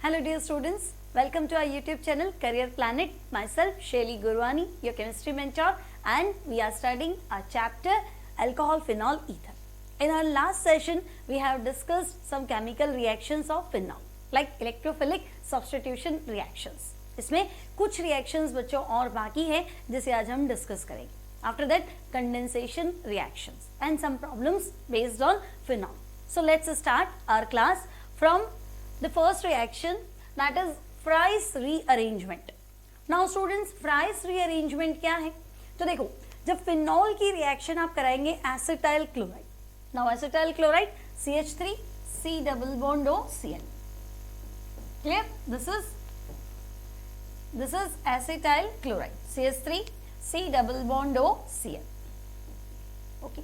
Hello dear students, welcome to our YouTube channel Career Planet. Myself Shaili Gurwani, your chemistry mentor, and we are studying our chapter alcohol phenol ether. In our last session, we have discussed some chemical reactions of phenol like electrophilic substitution reactions. इसमें कुछ reactions बच्चों और बाकी है जिसे आज हम discuss करेंगे. After that, condensation reactions and some problems based on phenol. So let's start our class from the first reaction, that is Fries rearrangement. Now students, Fries rearrangement क्या है? तो देखो, जब फिनॉल की रिएक्शन आप कराएंगे acetyl chloride. Now acetyl chloride CH3 C double bond O Cl. Clear? This is acetyl chloride CH3 C double bond O Cl. Okay.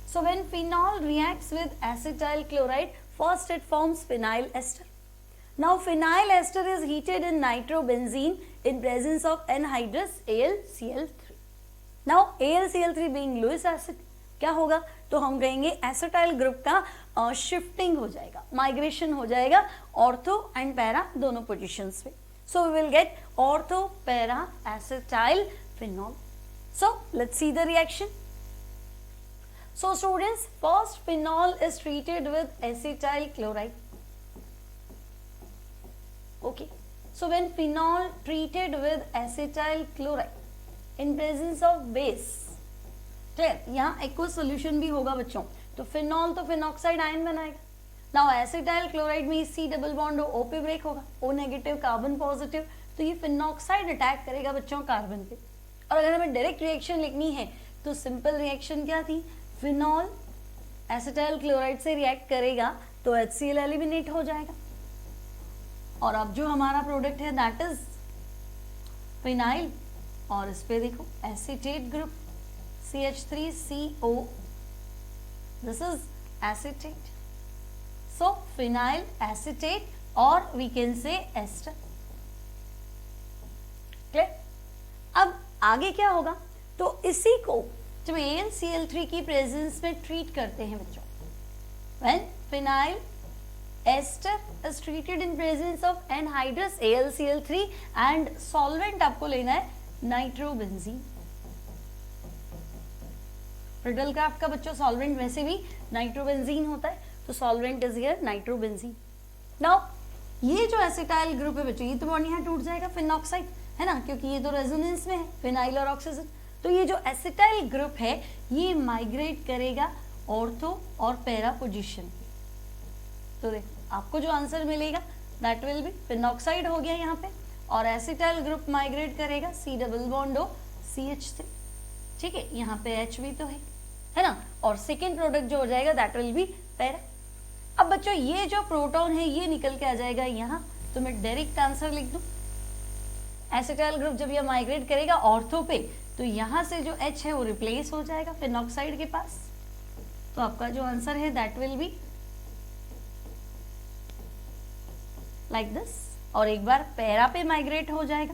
So when phenol reacts with acetyl chloride, first it forms phenyl ester. Now phenyl ester is heated in nitrobenzene in presence of anhydrous AlCl3. Now AlCl3 being Lewis acid, क्या होगा? तो हम कहेंगे acetyl group का shifting हो जाएगा, migration हो जाएगा ऑर्थो एंड पैरा दोनों पोजीशंस पे. So we will get ortho para acetyl phenol. So let's see the reaction. So students, first phenol is treated with acetyl chloride. Okay. So when phenol treated with acetyl chloride in presence of base, clear? यहाँ aqueous solution भी होगा बच्चों, तो phenol तो phenoxide ion बनाएगा. Now acetyl chloride में C double bond O पे break होगा, O नेगेटिव कार्बन पॉजिटिव, तो ये फिनॉक्साइड अटैक करेगा बच्चों कार्बन पे. और अगर हमें डायरेक्ट रिएक्शन लिखनी है तो सिंपल रिएक्शन क्या थी? फिनॉल एसिटाइल क्लोराइड से रिएक्ट करेगा तो HCl एलिमिनेट हो जाएगा. और अब जो हमारा प्रोडक्ट है दैट इज फिनाइल, और इस पे देखो acetate group CH3CO, this is acetate. So phenyl acetate और we can say ester. Clear? अब आगे क्या होगा? तो इसी को जब AlCl3 की प्रेजेंस में ट्रीट करते हैं बच्चों, when phenyl ester is treated in presence of anhydrous AlCl3 and solvent आपको लेना है नाइट्रोबेंजीन. फ्रिडल क्राफ्ट का बच्चों सॉल्वेंट वैसे भी नाइट्रोबेंजीन होता है, तो solvent is here nitrobenzene. Now ये जो एसिटाइल ग्रुप है बच्चों, ये तो बॉन्ड यहाँ टूट जाएगा फिनॉक्साइड है ना, क्योंकि ये तो रेजोनेंस में है फिनाइल और ऑक्सीजन. तो ये जो एसिटाइल ग्रुप है ये माइग्रेट करेगा ऑर्थो और पैरा पोजीशन पे. तो देखो आपको जो आंसर मिलेगा दैट विल बी फिनॉक्साइड हो गया यहाँ पे, और एसिटाइल ग्रुप माइग्रेट करेगा C double bond O CH3. ठीक है, यहाँ पे H भी तो है ना, और सेकेंड प्रोडक्ट जो हो जाएगा दैट विल बी पैरा. अब बच्चों ये जो प्रोटॉन है ये निकल के आ जाएगा यहाँ, तो मैं डायरेक्ट आंसर लिख दूं. एसिटाइल ग्रुप जब ये माइग्रेट करेगा ऑर्थो पे तो यहाँ से जो H है वो रिप्लेस हो जाएगा फिनॉक्साइड के पास. तो आपका जो आंसर है that will be like this, और एक बार पैरा पे माइग्रेट हो जाएगा.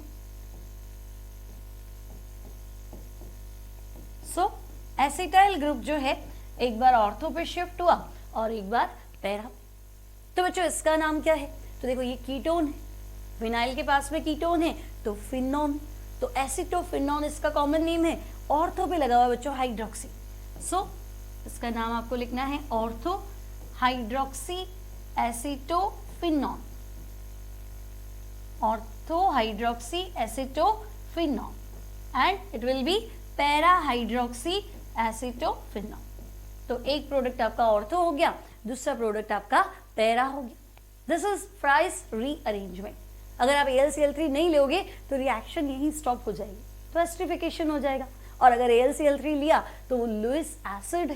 सो एसिटाइल ग्रुप जो है एक बार ऑर्थो पे शिफ्ट हुआ और एक बार पैरा. तो बच्चों इसका नाम क्या है? तो देखो ये कीटोन है, फिनाइल के पास में कीटोन है तो फिनोन, तो एसिटोफिनोन इसका कॉमन नेम है. ऑर्थो पे लगा हुआ बच्चों हाइड्रोक्सी, सो इसका नाम आपको लिखना है ortho hydroxy acetophenone. Ortho hydroxy acetophenone and it will be para hydroxy acetophenone. तो एक प्रोडक्ट आपका ऑर्थो हो गया, दूसरा प्रोडक्ट आपका पैरा हो गया. This is Fries rearrangement. अगर आप AlCl3 नहीं लोगे तो रिएक्शन यहीं स्टॉप हो जाएगी, तो एस्टरिफिकेशन हो जाएगा. और अगर AlCl3 लिया तो वो लुइस एसिड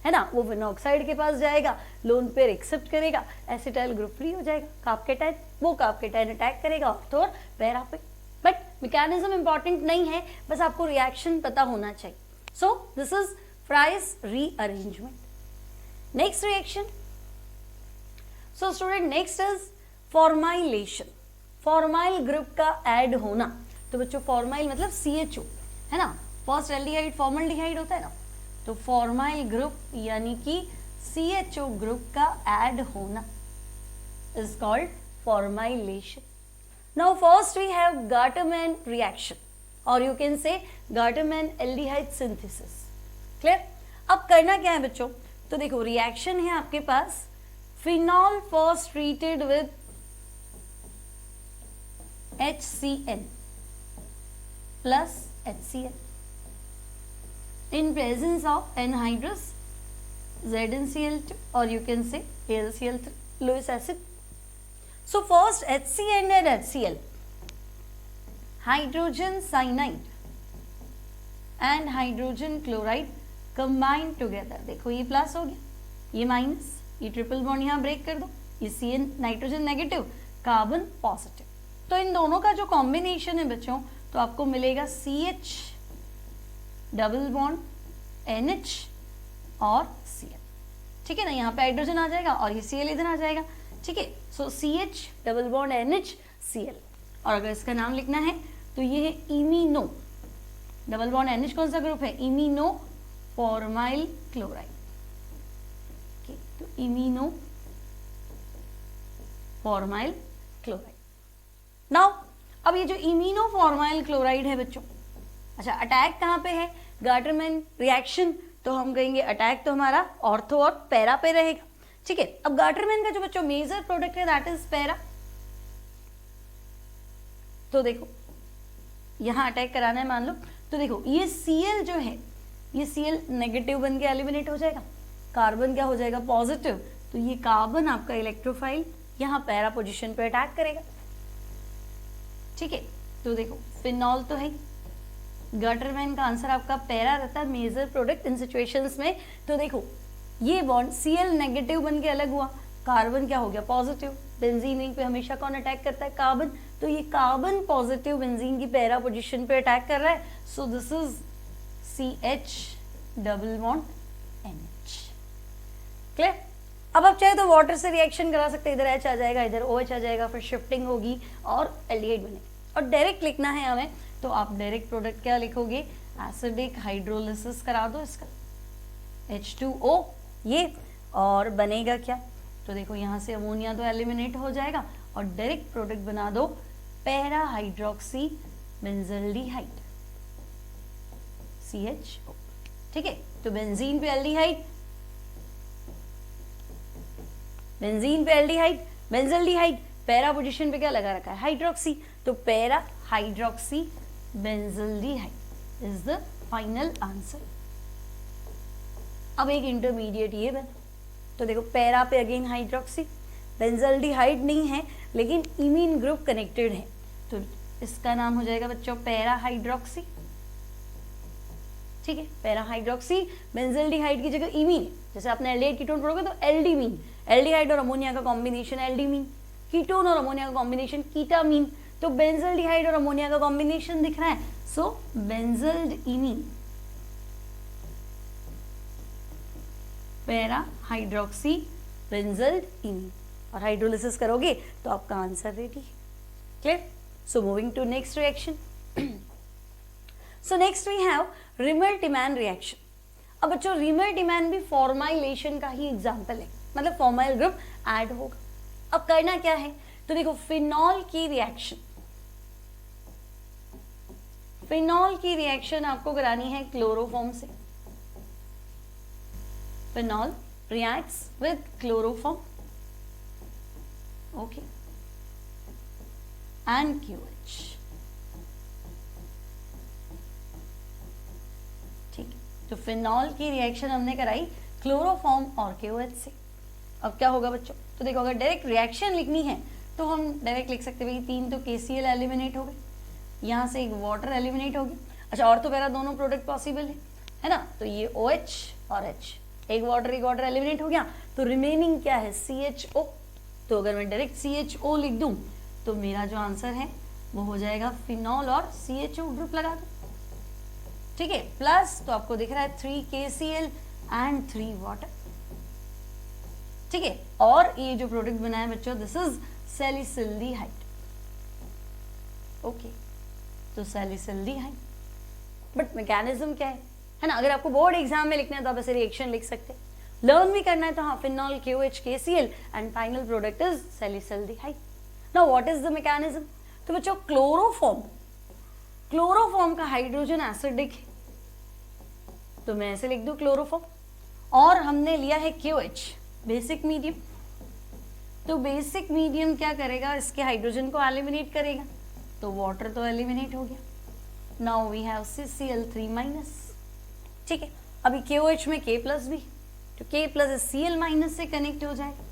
है ना, वो फिनॉक्साइड के पास जाएगा, लोन पेयर एक्सेप्ट करेगा, एसिटाइल ग्रुप फ्री हो जाएगा, कार्बकेटाइन, वो कार्बकेटाइन अटैक करेगा ऑर्थो और पैरा पे. बट मैकेनिज्म इंपॉर्टेंट नहीं है, बस आपको रिएक्शन पता होना चाहिए. So this is Fries rearrangement. Next reaction. So student next is formylation. Formyl group का ऐड होना. तो बच्चों फॉर्माइल मतलब CHO है ना, फर्स्ट एल्डिहाइड फॉर्मल्डिहाइड होता है ना, तो फॉर्माइल ग्रुप यानी कि CHO ग्रुप का ऐड होना is called formylation. Now first we have Gartermann reaction or you can say Gartermann aldehyde synthesis. Clear? अब करना क्या है बच्चों, तो देखो रिएक्शन है आपके पास phenol first treated with HCl plus HCl in presence of anhydrous ZnCl2 or you can say AlCl3 Lewis acid. So first HCl and HCl, hydrogen cyanide and hydrogen chloride combined together. देखो ये plus हो गया, ये minus, ये triple bond यहाँ break कर दो, ये CN nitrogen negative, carbon positive. तो इन दोनों का जो कॉम्बिनेशन है बच्चों, तो आपको मिलेगा CH डबल बॉन्ड NH और Cl. ठीक है ना, यहाँ पे हाइड्रोजन आ जाएगा और ये Cl इधर आ जाएगा. ठीक है, सो CH double bond NH Cl. और अगर इसका नाम लिखना है तो ये है इमीनो, डबल बॉन्ड NH कौन सा ग्रुप है, इमीनो फॉर्माइल क्लोराइड. तो इमीनो फॉर्माइल क्लोराइड. नाउ अब ये जो इमीनो फॉर्माइल क्लोराइड है बच्चों, अच्छा अटैक कहाँ पे है, गार्टरमैन रिएक्शन, तो हम कहेंगे अटैक तो हमारा ऑर्थो और पैरा पे रहेगा. ठीक है, अब गार्टरमैन का जो बच्चों मेजर प्रोडक्ट है दैट इज पैरा. तो देखो यहां अटैक कराना है मान लो, तो देखो ये Cl जो है, ये Cl नेगेटिव बन के एलिमिनेट हो जाएगा, कार्बन क्या हो जाएगा पॉजिटिव, तो ये कार्बन आपका इलेक्ट्रोफाइल यहाँ पैरा पोजीशन पे अटैक करेगा. ठीक है, तो देखो फिनॉल तो है, गार्टरमैन का आंसर आपका पैरा रहता है मेजर प्रोडक्ट इन सिचुएशंस में. तो देखो ये बॉन्ड Cl नेगेटिव बन के अलग हुआ, कार्बन क्या हो गया पॉजिटिव, बेंजीन रिंग पे हमेशा कौन अटैक करता है, कार्बन, तो ये कार्बन पॉजिटिव बेंजीन की पैरा पोजीशन पे अटैक कर रहा है. सो this is CH double bond NH. Clear? अब आप चाहे तो वाटर से रिएक्शन करा सकते हैं, इधर H आ जाएगा, इधर OH आ जाएगा, फिर शिफ्टिंग होगी और एल्डिहाइड बनेगा. और डायरेक्ट लिखना है हमें, तो आप डायरेक्ट प्रोडक्ट क्या लिखोगे, एसिडिक हाइड्रोलिसिस करा दो इसका, H2O ये, और बनेगा क्या, तो देखो यहाँ से अमोनिया तो एलिमिनेट हो जाएगा और डायरेक्ट प्रोडक्ट बना दो पैरा हाइड्रोक्सी बेंजल्डिहाइड CHO. ठीक है, तो बेंजीन पे एल्डिहाइड, बेंजीन पे एल्डिहाइड, बेंजल्डिहाइड, पैरा पोजीशन पे क्या लगा रखा है हाइड्रोक्सी, तो para hydroxy benzaldehyde is the final answer. अब एक इंटरमीडिएट ये बना, तो देखो पैरा पे अगेन हाइड्रोक्सी, बेंजल्डिहाइड नहीं है लेकिन इमीन ग्रुप कनेक्टेड है, तो इसका नाम हो जाएगा बच्चों पैरा हाइड्रोक्सी. ठीक है, पैरा हाइड्रोक्सी बेंजल्डिहाइड की जगह इमीन, जैसे आपने एल्डिहाइड कीटोन पढ़ोगे तो एल्डीमीन, एल्डिहाइड और अमोनिया का कॉम्बिनेशन एल्डीमीन, कीटोन और अमोनिया का कॉम्बिनेशन कीटामीन, तो बेंजल्डिहाइड और अमोनिया का कॉम्बिनेशन दिख रहा है, so benzaldimine para hydroxy benzaldimine, और हाइड्रोलिसिस करोगे तो आपका आंसर रेडी है. Clear? So moving to next reaction. So next we have Reimer Tiemann reaction. अब बच्चों रिमर-टिमैन भी फॉर्माइलेशन का ही एग्जांपल है, मतलब फॉर्माइल ग्रुप ऐड होगा. अब करना क्या है, तो देखो फिनॉल की रिएक्शन, फिनॉल की रिएक्शन आपको करानी है क्लोरोफॉर्म से. Phenol reacts with chloroform, okay, and QH. ठीक, तो फिनॉल की रिएक्शन हमने कराई क्लोरोफॉर्म और KOH से. अब क्या होगा बच्चों, तो देखो अगर डायरेक्ट रिएक्शन लिखनी है तो हम डायरेक्ट लिख सकते हैं, 3 तो KCl एलिमिनेट हो गए, यहाँ से एक वाटर एलिमिनेट हो गई. अच्छा, और तो मेरा दोनों प्रोडक्ट पॉसिबल है ना, तो ये OH और H, एक वाटर एलिमिनेट हो गया, तो रिमेनिंग क्या है CHO. तो अगर मैं डायरेक्ट CHO लिख दूं तो मेरा जो आंसर है वो हो जाएगा फिनॉल और CHO ग्रुप लगा दो. ठीक है, प्लस तो आपको दिख रहा है 3 KCl एंड 3 वाटर. ठीक है, और ये जो प्रोडक्ट बना है बच्चों दिस इज सैलिसिल्डिहाइड. ओके, तो सैलिसिल्डिहाइड, बट मैकेनिज्म क्या है ना, अगर आपको बोर्ड एग्जाम में लिखना है तो आप ऐसे रिएक्शन लिख सकते हैं. लर्न भी करना है तो हाँ, phenol KOH KCl and final product is salicylaldehyde. Now what is the mechanism? तो बच्चों क्लोरोफॉर्म का हाइड्रोजन एसिडिक है, तो मैं ऐसे लिख दूं क्लोरोफॉर्म, और हमने लिया है KOH बेसिक मीडियम, तो बेसिक मीडियम क्या करेगा, इसके हाइड्रोजन को एलिमिनेट करेगा, तो वाटर तो एलिमिनेट हो गया। Now we have CCl3 minus, ठीक है। अभी KOH में K प्लस भी, तो K प्लस Cl माइनस से कनेक्ट हो जाएगा,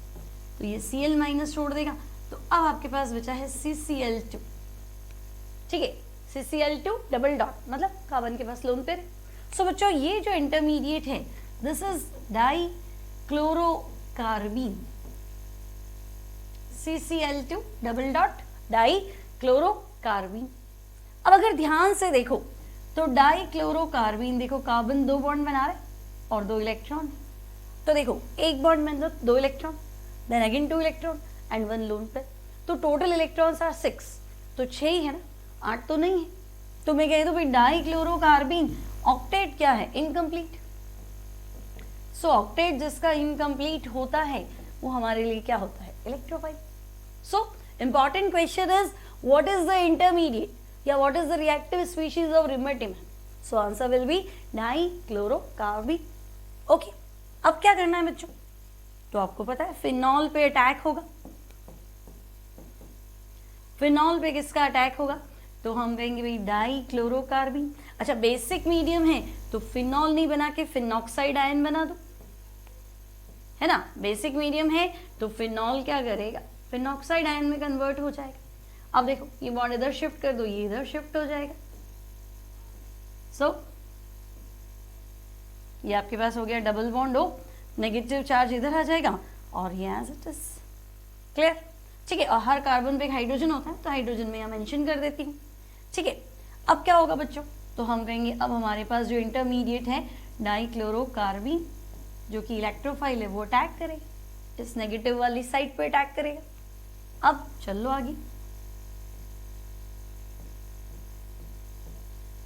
तो ये Cl माइनस छोड़ देगा, तो अब आपके पास बचा है CCl2, ठीक है। CCl2 डबल डॉट मतलब कार्बन के पास लोन पेयर। सो बच्चों ये जो इंटरमीडिएट है this is dichlorocarbene, CCl2 double dot dichlorocarbene. अब अगर ध्यान से देखो तो डाई क्लोरोकार्बीन, देखो कार्बन 2 बॉन्ड बना रहे और 2 इलेक्ट्रॉन, तो देखो एक बॉन्ड में 2 electron, then again 2 electron and 1 lone pair, तो टोटल इलेक्ट्रॉन्स आर 6, तो 6 ही है ना, 8 तो नहीं है। तो मैं कह दूं भाई डाई क्लोरोकार्बीन ऑक्टेट क्या है, इनकम्प्लीट। सो ऑक्टेट जिसका इनकम्प्लीट होता है वो हमारे लिए क्या होता है, electrophile. So important question is what is the intermediate या what is the reactive species of Reimer Tiemann? So answer will be dichlorocarbene. Okay, अब क्या करना है बच्चों, तो आपको पता है फिनॉल पे अटैक होगा। फिनॉल पे किसका अटैक होगा, तो हम कहेंगे भाई डाई क्लोरोकार्बीन। अच्छा बेसिक मीडियम है तो फिनॉल नहीं बना के फिनॉक्साइड आयन बना दो, है ना। बेसिक मीडियम है तो फिनॉल क्या करेगा, फिनॉक्साइड आयन में कन्वर्ट हो जाएगा। अब देखो ये बॉन्ड इधर शिफ्ट कर दो, ये इधर शिफ्ट हो जाएगा। सो ये आपके पास हो गया डबल बॉन्ड हो, नेगेटिव चार्ज इधर आ जाएगा और ये एज इट इज क्लियर, ठीक है। और हर कार्बन पे एक हाइड्रोजन होता है तो हाइड्रोजन में यहाँ मेंशन कर देती हूँ, ठीक है। अब क्या होगा बच्चों, तो हम कहेंगे अब हमारे पास जो इंटरमीडिएट है डाइक्लोरोकार्बीन जो कि इलेक्ट्रोफाइल है वो अटैक करेगा, इस नेगेटिव वाली साइड पे अटैक करेगा। अब चलो आगे,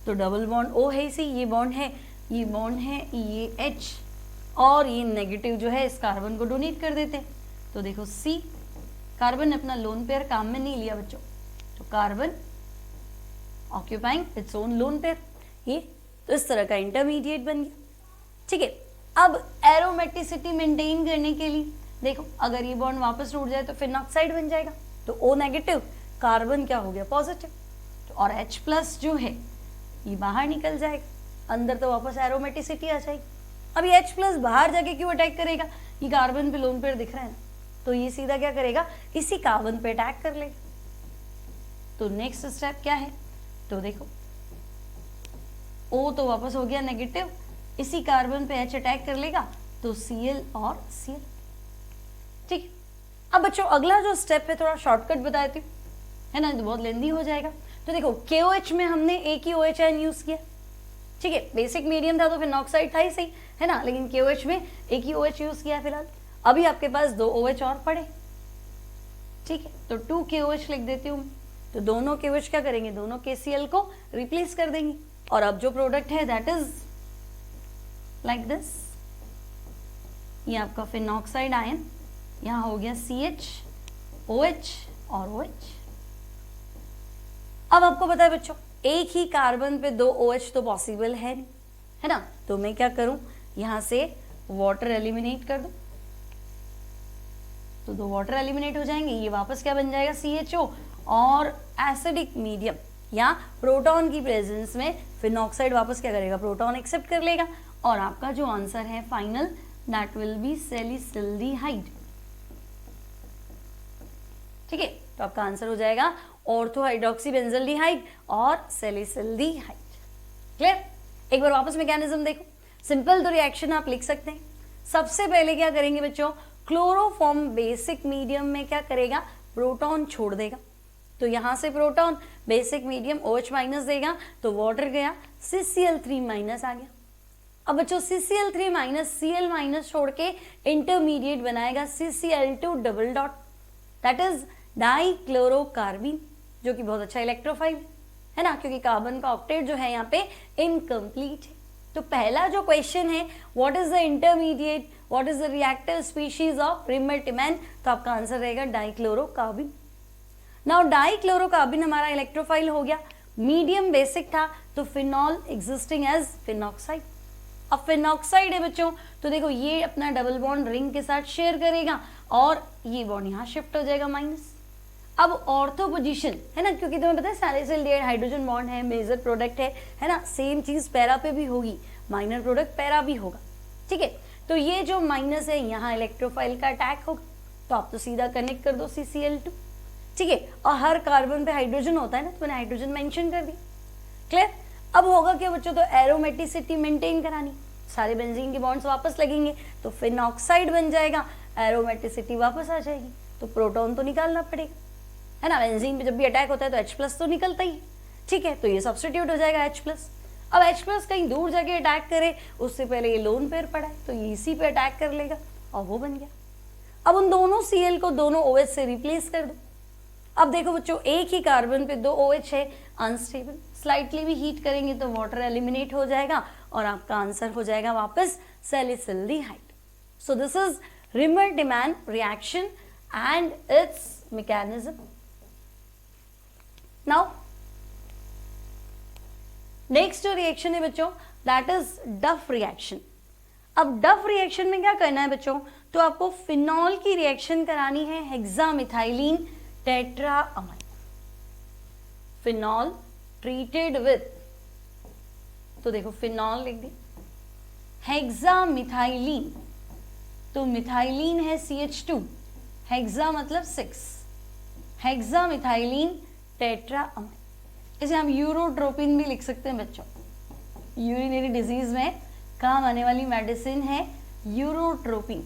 तो डबल बॉन्ड O है इसी, ये बॉन्ड है ये H, और ये नेगेटिव जो है इस कार्बन को डोनेट कर देते हैं। तो देखो C, कार्बन अपना लोन पेयर काम में नहीं लिया बच्चों, तो carbon occupying its own lone pair, ये तो इस तरह का इंटरमीडिएट बन गया, ठीक है। अब एरोमेटिसिटी मेंटेन करने के लिए देखो अगर ये बॉन्ड वापस टूट जाए तो फिनॉक्साइड बन जाएगा, तो O नेगेटिव, कार्बन क्या हो गया पॉजिटिव, तो और H प्लस जो है ये बाहर निकल जाएगा, अंदर तो वापस एरोमेटिसिटी आ जाएगी। अब ये H प्लस बाहर जाके क्यों अटैक करेगा, ये कार्बन पे लोन पेयर दिख रहा है ना, तो ये सीधा क्या करेगा, इसी कार्बन पे अटैक कर लेगा। तो नेक्स्ट स्टेप क्या है, तो देखो O तो वापस हो गया नेगेटिव, इसी कार्बन पे H अटैक कर लेगा, तो Cl और Cl, ठीक। अब बच्चों अगला जो स्टेप है थोड़ा शॉर्टकट बता देती हूँ, है ना, तो बहुत लेंदी हो जाएगा। तो देखो KOH में हमने एक ही OH आयन यूज किया, ठीक है। बेसिक मीडियम था तो फिनॉक्साइड था ही सही, है ना, लेकिन KOH में एक ही OH यूज किया फिलहाल। अभी आपके पास 2 OH और पड़े, ठीक है, तो 2 KOH लिख देती हूँ, तो दोनों KOH क्या करेंगे, दोनों KCl को रिप्लेस कर देंगे, और अब जो प्रोडक्ट है दैट इज लाइक दिस, ये आपका फिनॉक्साइड आयन, यहाँ हो गया CH, OH और OH। अब आपको पता है बच्चों एक ही कार्बन पे 2 OH तो पॉसिबल है नहीं, है ना, तो मैं क्या करूं, यहां से वाटर एलिमिनेट कर दूं, तो 2 वाटर एलिमिनेट हो जाएंगे, ये वापस क्या बन जाएगा CHO, और एसिडिक मीडियम या प्रोटॉन की प्रेजेंस में फिनॉक्साइड वापस क्या करेगा, प्रोटॉन एक्सेप्ट कर लेगा, और आपका जो आंसर है फाइनल दैट विल बी सैलिसिल्डिहाइड, ठीक है। तो आपका आंसर हो जाएगा ऑर्थो हाइड्रोक्सी बेंजल्डिहाइड और सैलिसिल्डिहाइड, क्लियर। एक बार वापस मैकेनिज्म देखो, सिंपल तो रिएक्शन आप लिख सकते हैं। सबसे पहले क्या करेंगे बच्चों, क्लोरोफॉर्म बेसिक मीडियम में क्या करेगा, प्रोटॉन छोड़ देगा, तो यहां से proton basic medium OH minus देगा, तो वाटर गया, CCl3 माइनस आ गया। अब बच्चों CCl3 माइनस Cl माइनस छोड़ के इंटरमीडिएट बनाएगा CCl2 double dot, that is डाइक्लोरोकार्बीन, जो कि बहुत अच्छा इलेक्ट्रोफाइल है ना, क्योंकि कार्बन का ऑक्टेट जो है यहाँ पे इनकम्प्लीट है। तो पहला जो क्वेश्चन है what is the intermediate, what is the reactive species of Reimer Tiemann, तो आपका आंसर रहेगा डाइक्लोरोकार्बीन। नाउ डाइक्लोरोकार्बन हमारा इलेक्ट्रोफाइल हो गया, मीडियम बेसिक था, तो फिनॉल एग्जिस्टिंग एज फिनॉक्साइड। अब फिनॉक्साइड है बच्चों, तो देखो ये अपना डबल बॉन्ड रिंग के साथ शेयर करेगा और ये बॉन्ड यहाँ शिफ्ट हो जाएगा माइनस। अब ऑर्थो पोजीशन है ना, क्योंकि तुम्हें पता है सैलिसिलडिहाइड हाइड्रोजन बॉन्ड है, मेजर प्रोडक्ट है ना, सेम चीज पैरा पे भी होगी, माइनर प्रोडक्ट पैरा भी होगा, ठीक है। तो ये जो माइनस है यहाँ इलेक्ट्रोफाइल का अटैक होगा, तो आप तो सीधा कनेक्ट कर दो CCl2, ठीक है। और हर कार्बन पे हाइड्रोजन होता है ना, तो मैंने हाइड्रोजन मेंशन कर दिया, क्लियर। अब होगा क्या बच्चों, तो एरोमेटिसिटी मेंटेन करानी, सारे बेंजीन के बॉन्ड्स वापस लगेंगे तो फिनॉक्साइड बन जाएगा, एरोमेटिसिटी वापस आ जाएगी, तो प्रोटॉन तो निकालना पड़ेगा, है ना। बेंजीन पे जब भी अटैक होता है तो H+ तो निकलता ही, ठीक है। तो ये सब्स्टिट्यूट हो जाएगा H+। अब H+ कहीं दूर जाके अटैक करे, उससे पहले ये लोन पेयर पड़ा है तो ये इसी पे अटैक कर लेगा और वो बन गया। अब उन दोनों Cl को दोनों OH से रिप्लेस कर दो। अब देखो बच्चों, एक ही कार्बन पे 2 OH है, अनस्टेबल, स्लाइटली भी हीट करेंगे तो वाटर एलिमिनेट हो जाएगा और आपका आंसर हो जाएगा वापस salicylaldehyde. So this is Reimer Tiemann reaction and its mechanism. Now next जो रिएक्शन है बच्चों, दैट इज डफ रिएक्शन। अब डफ रिएक्शन में क्या करना है बच्चों, तो आपको फिनॉल की रिएक्शन करानी है हेक्सामिथाइलिन टेट्राअमाइन। फिनॉल ट्रीटेड विद, तो देखो फिनॉल लिख दी, हेक्सामिथाइलिन, तो मिथाइलिन है CH2, हेक्सा मतलब 6, हेक्सामिथाइलिन टेट्राअमाइन। इसे हम यूरोट्रोपिन भी लिख सकते हैं बच्चों, यूरिनरी डिजीज में काम आने वाली मेडिसिन है यूरोट्रोपिन।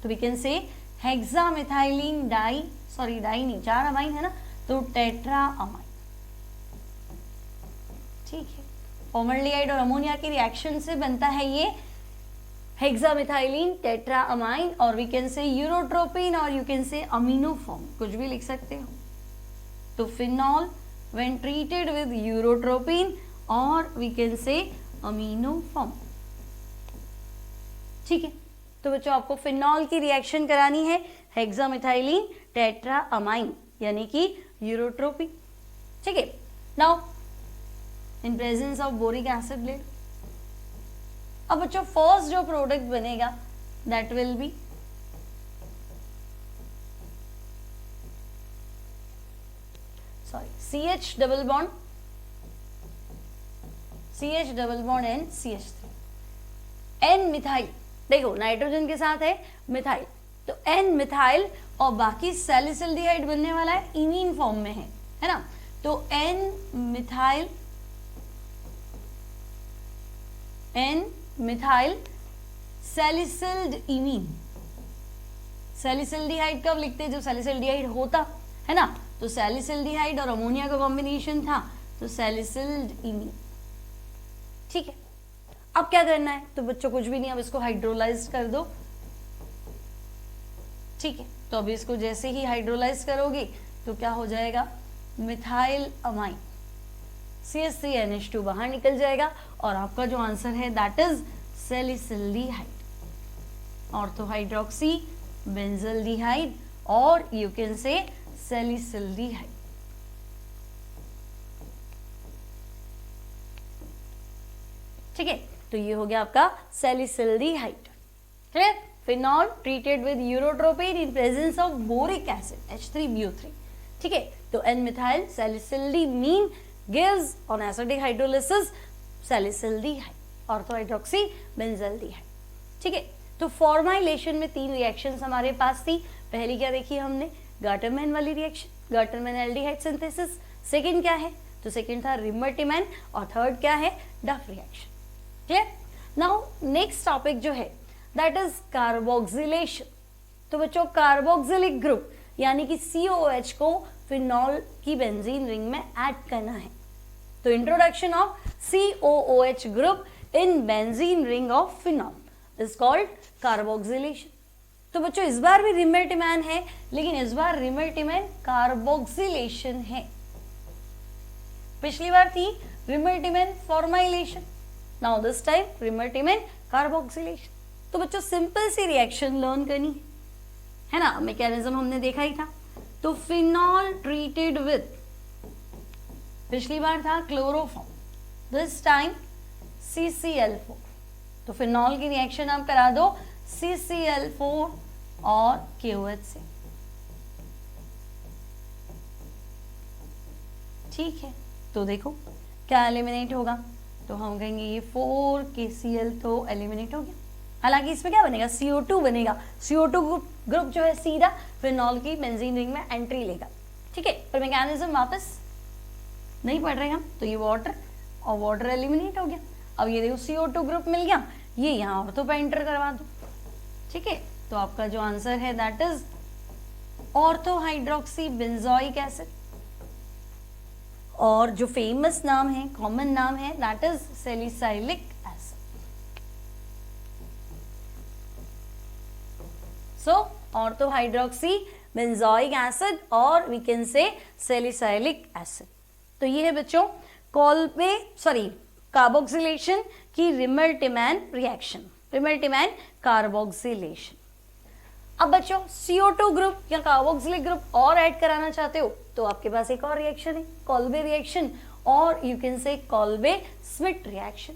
तो we can say hexamethylene di नहीं, 4 अमाइन है ना, तो टेट्राअमाइन, ठीक है। फॉर्मल्डिहाइड और अमोनिया की रिएक्शन से बनता है ये हेक्सामिथाइलिन टेट्राअमाइन, और वी कैन से यूरोट्रोपिन और यू कैन से अमीनो फॉर्म, कुछ भी लिख सकते हो। तो phenol when treated with urotropin or we can say amino form, ठीक है। तो बच्चों आपको फिनॉल की रिएक्शन करानी है हेक्सामिथाइलिन टेट्राअमाइन यानी कि यूरोट्रोपिन, ठीक है। Now in presence of boric acid ले, अब बच्चों फर्स्ट जो प्रोडक्ट बनेगा that will be CH double bond and CH3, N methyl, देखो नाइट्रोजन के साथ है मिथाइल, तो N मिथाइल और बाकी सैलिसिलडिहाइड बनने वाला है, इमीन फॉर्म में है ना, तो N मिथाइल सैलिसिल्ड इमीन। सैलिसिलडिहाइड कब लिखते हैं, जब सैलिसिलडिहाइड होता है ना, तो सैलिसिलडिहाइड और अमोनिया का कॉम्बिनेशन था, तो सैलिसिल्ड इमीन, ठीक है। अब क्या करना है, तो बच्चों कुछ भी नहीं, अब इसको हाइड्रोलाइज कर दो, ठीक है। तो अभी इसको जैसे ही हाइड्रोलाइज करोगे तो क्या हो जाएगा, मिथाइल अमाइन, CH3NH2 बाहर निकल जाएगा और आपका जो आंसर है that is salicylaldehyde, orthohydroxy benzaldehyde और यू कैन से सैलिसिलडिहाइड, ठीक है। तो ये हो गया आपका salicylaldehyde, clear. Phenol treated with urotropin in presence of boric acid H3BO3, ठीक है। तो N methyl salicylaldimine gives on acidic hydrolysis salicylaldehyde, orthohydroxy benzaldehyde, ठीक है। तो फॉर्माइलेशन में 3 रिएक्शंस हमारे पास थी। पहली क्या देखी हमने, गाटरमैन वाली reaction, Gattermann aldehyde synthesis. Second क्या है, तो सेकंड था रिमर-टिमैन, और थर्ड क्या है, डफ reaction, clear. Now next topic जो है दैट इज कार्बोक्सिलेशन। तो बच्चों कार्बोक्सिलिक ग्रुप यानी कि COOH को फिनॉल की बेंजीन रिंग में ऐड करना है, तो introduction of COOH group in benzene ring of phenol is called carboxylation. तो बच्चों इस बार भी रिमर-टिमैन है, लेकिन इस बार रिमर-टिमैन कार्बोक्सिलेशन है। पिछली बार थी Reimer Tiemann formylation, now this time Reimer Tiemann carboxylation. तो बच्चों सिंपल सी रिएक्शन लर्न करनी है ना, मैकेनिज्म हमने देखा ही था। तो फिनॉल ट्रीटेड विथ, पिछली बार था क्लोरोफॉर्म, दिस टाइम CCl4, तो फिनॉल की रिएक्शन आप करा दो CCl4 और KOH से, ठीक है। तो देखो क्या एलिमिनेट होगा, तो हम कहेंगे ये 4KCl तो एलिमिनेट हो गया। हालांकि इसमें क्या बनेगा, CO2 बनेगा। CO2 ग्रुप जो है सीधा फिनॉल की बेंजीन रिंग में एंट्री लेगा, ठीक है। पर मैकेनिज्म वापस नहीं पढ़ रहे हम, तो ये वाटर और वाटर एलिमिनेट हो गया। अब ये देखो CO2 ग्रुप मिल गया, ये यहाँ ऑर्थो पे एंटर करवा दो, ठीक है। तो आपका जो आंसर है that is ortho hydroxy benzoic acid, और जो फेमस नाम है, कॉमन नाम है that is salicylic acid. So ortho hydroxy benzoic acid और we can say salicylic acid. तो ये है बच्चों कार्बोक्सिलेशन की रिमल्टिमैन रिएक्शन, रिमल्टिमैन कार्बोक्सिलेशन। अब बच्चों CO2 ग्रुप या कार्बोक्सिलिक ग्रुप और ऐड कराना चाहते हो तो आपके पास एक और रिएक्शन है, कॉल्बे रिएक्शन, और you can say Kolbe Schmitt reaction.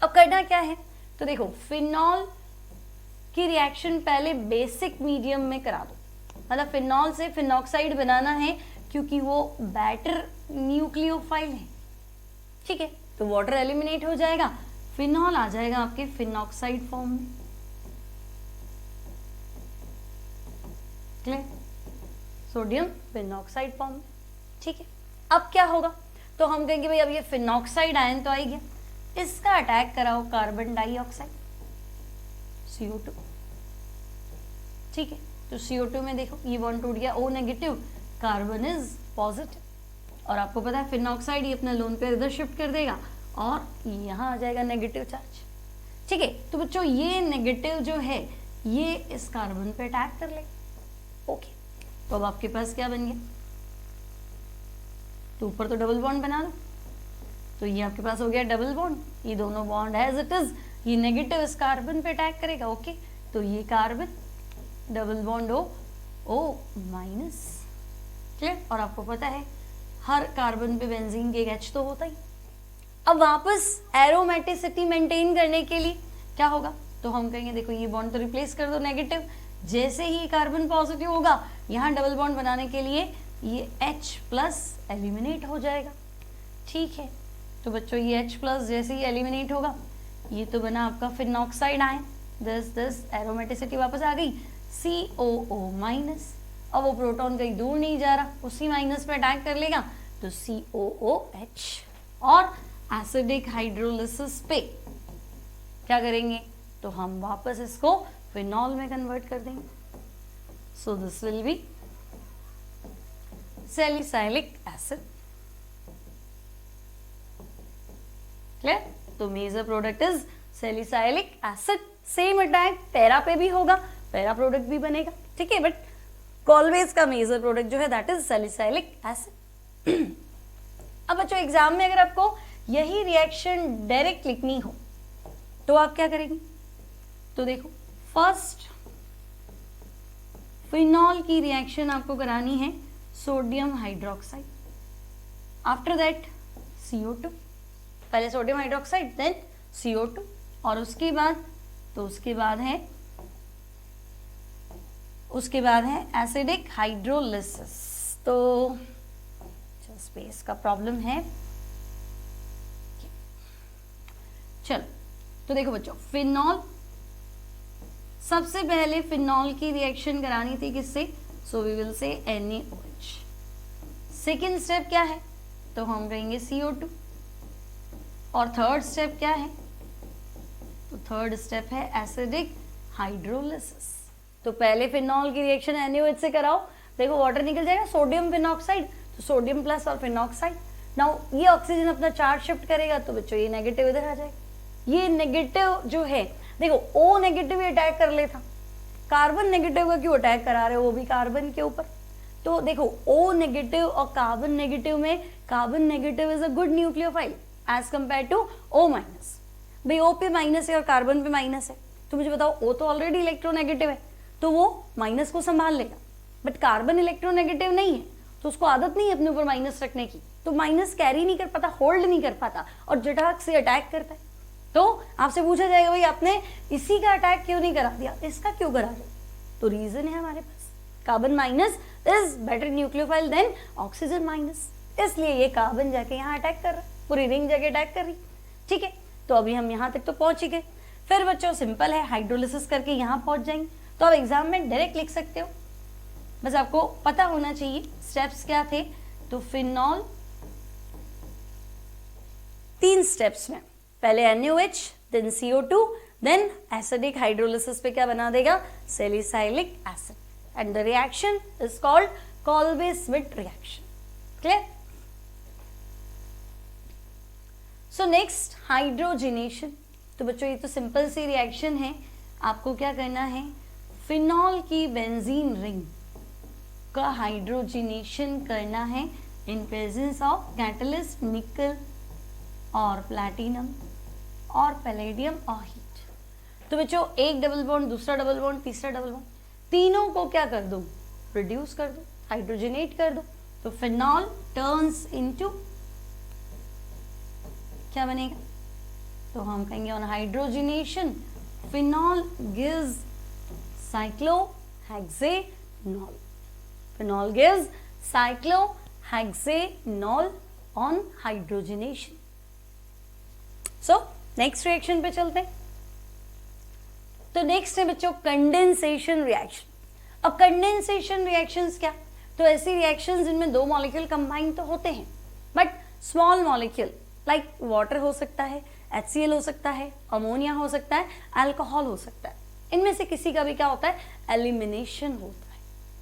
अब करना क्या है, तो देखो फिनॉल की रिएक्शन पहले बेसिक मीडियम में करा दो, मतलब फिनॉल से फिनॉक्साइड बनाना है क्योंकि वो बेटर न्यूक्लियोफाइल है, ठीक है। तो वाटर एलिमिनेट हो जाएगा, फिनॉल आ जाएगा आपके फिनॉक्साइड फॉर्म में, क्लियर, सोडियम फिनॉक्साइड फॉर्म में, ठीक है। अब क्या होगा, तो हम कहेंगे भाई अब ये फिनॉक्साइड आयन तो आ गया, इसका अटैक कराओ कार्बन डाइऑक्साइड CO2, ठीक है। तो CO2 में देखो ये बॉन्ड टूट गया, O negative, carbon is positive, और आपको पता है फिनॉक्साइड ये अपना लोन पेयर इधर शिफ्ट कर देगा और यहाँ आ जाएगा नेगेटिव चार्ज, ठीक है। तो बच्चों ये नेगेटिव जो है ये इस कार्बन पे अटैक कर ले, ओके। तो अब आपके पास क्या बन गया, तो ऊपर तो डबल बॉन्ड बना लो, तो ये आपके पास हो गया डबल बॉन्ड, ये दोनों बॉन्ड एज इट इज, ये नेगेटिव इस कार्बन पे अटैक करेगा, ओके। तो ये carbon double bond O minus, clear. और आपको पता है हर कार्बन पे बेंजीन के एक H तो होता ही। अब वापस एरोमेटिसिटी मेंटेन करने के लिए क्या होगा, तो हम कहेंगे देखो ये बॉन्ड तो रिप्लेस कर दो नेगेटिव, जैसे ही कार्बन पॉजिटिव होगा यहाँ डबल बॉन्ड बनाने के लिए ये H प्लस एलिमिनेट हो जाएगा, ठीक है। तो बच्चों ये H प्लस जैसे ही एलिमिनेट होगा ये तो बना आपका फिनॉक्साइड आयन, दिस एरोमेटिसिटी वापस आ गई, COO माइनस। अब वो प्रोटॉन कहीं दूर नहीं जा रहा, उसी माइनस पे अटैक कर लेगा, तो COOH, और एसिडिक हाइड्रोलिसिस पे क्या करेंगे, तो हम वापस इसको फिनॉल में कन्वर्ट कर देंगे, so this will be salicylic acid, clear. तो major product is salicylic acid, same attack para पे भी होगा, पैरा प्रोडक्ट भी बनेगा, ठीक है। बट कॉल्वेज का मेजर प्रोडक्ट जो है दैट इज सैलिसाइलिक एसिड। अब बच्चों एग्जाम में अगर आपको यही रिएक्शन डायरेक्ट लिखनी हो तो आप क्या करेंगे, तो देखो फर्स्ट फिनॉल की रिएक्शन आपको करानी है sodium hydroxide, after that CO2, पहले सोडियम हाइड्रोक्साइड देन CO2, और उसके बाद है एसिडिक हाइड्रोलिसिस। तो स्पेस का प्रॉब्लम है, चलो तो देखो बच्चों फिनॉल, सबसे पहले फिनॉल की रिएक्शन करानी थी किससे, so we will say NaOH। Second step क्या है, तो हम कहेंगे CO2, और थर्ड स्टेप क्या है, तो थर्ड स्टेप है एसिडिक हाइड्रोलिसिस। तो पहले फिनॉल की रिएक्शन NaOH से कराओ, देखो वाटर निकल जाएगा, सोडियम फिनॉक्साइड, तो सोडियम प्लस और फिनॉक्साइड, नाउ ये ऑक्सीजन अपना चार्ज शिफ्ट करेगा, तो बच्चों ये नेगेटिव इधर आ जाएगा, ये नेगेटिव जो है देखो O नेगेटिव अटैक कर लेता, कार्बन नेगेटिव का क्यों अटैक करा रहे हो, वो भी कार्बन के ऊपर। तो देखो O नेगेटिव और कार्बन नेगेटिव में carbon negative is a good nucleophile as compare to O minus. भाई O पे माइनस है और कार्बन पे माइनस है, तो मुझे बताओ O तो ऑलरेडी इलेक्ट्रोनेगेटिव है, तो वो माइनस को संभाल लेगा, बट कार्बन इलेक्ट्रोनेगेटिव नहीं है, तो उसको आदत नहीं है अपने ऊपर माइनस रखने की, तो माइनस कैरी नहीं कर पाता, होल्ड नहीं कर पाता और झटाक से अटैक करता है। तो आपसे पूछा जाएगा भाई आपने इसी का अटैक क्यों नहीं करा दिया, इसका क्यों करा दिया? तो रीजन है हमारे पास, carbon minus is better nucleophile than oxygen minus, इसलिए ये कार्बन जाके यहाँ अटैक कर रहा है, पूरी रिंग जाके अटैक कर रही। ठीक है, तो अभी हम यहाँ तक तो पहुंच ही गए। फिर बच्चों सिंपल है, हाइड्रोलिसिस करके यहाँ पहुंच जाएंगे, तो आप एग्जाम में डायरेक्ट लिख सकते हो, बस आपको पता होना चाहिए स्टेप्स क्या थे। तो फिनॉल 3 स्टेप्स में, पहले NaOH, then CO2, then acidic hydrolysis पे क्या बना देगा, salicylic acid, and the reaction is called Kolbe Schmitt reaction. Clear? So next hydrogenation. तो बच्चों ये तो सिंपल सी रिएक्शन है, आपको क्या करना है, फिनॉल की बेंजीन रिंग का हाइड्रोजिनेशन करना है इन प्रेजेंस ऑफ कैटलिस्ट निकल और प्लैटिनम और पैलेडियम और हीट। तो बच्चों एक डबल बॉन्ड, दूसरा डबल बॉन्ड, तीसरा डबल बॉन्ड, तीनों को क्या कर दो, रिड्यूस कर दो, हाइड्रोजनेट कर दो। तो फिनॉल टर्न्स इनटू क्या बनेगा, तो हम कहेंगे on hydrogenation phenol gives cyclohexanol, phenol gives cyclohexanol on hydrogenation. So next reaction पे चलते हैं। तो नेक्स्ट है बच्चों कंडेंसेशन रिएक्शन। अब कंडेंसेशन रिएक्शंस क्या, तो ऐसी रिएक्शंस जिनमें 2 मॉलिक्यूल कंबाइन तो होते हैं, but small molecule like water हो सकता है, HCl हो सकता है, अमोनिया हो सकता है, अल्कोहल हो सकता है, इनमें से किसी का भी क्या होता है, एलिमिनेशन होता है।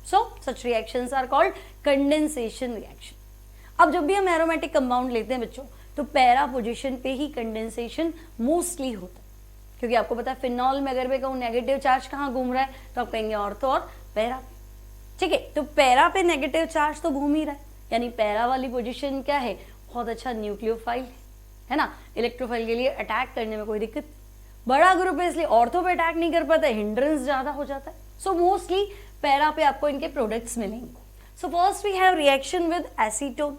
So such reactions are called condensation reaction. अब जब भी हम एरोमेटिक कंपाउंड लेते हैं बच्चों, तो पैरा पोजीशन पे ही कंडेंसेशन मोस्टली होता है, क्योंकि आपको पता है फिनॉल में अगर मैं कहूँ नेगेटिव चार्ज कहाँ घूम रहा है, तो आप कहेंगे ऑर्थो और पैरा। ठीक है, तो पैरा पे नेगेटिव चार्ज तो घूम ही रहा है, यानी पैरा वाली पोजीशन क्या है, बहुत अच्छा न्यूक्लियोफाइल है ना, इलेक्ट्रोफाइल के लिए अटैक करने में कोई दिक्कत, बड़ा ग्रुप है इसलिए ऑर्थो पे अटैक नहीं कर पाता, हिंड्रेंस ज्यादा हो जाता है। सो मोस्टली पैरा पे आपको इनके प्रोडक्ट्स मिलेंगे। So first we have reaction with acetone.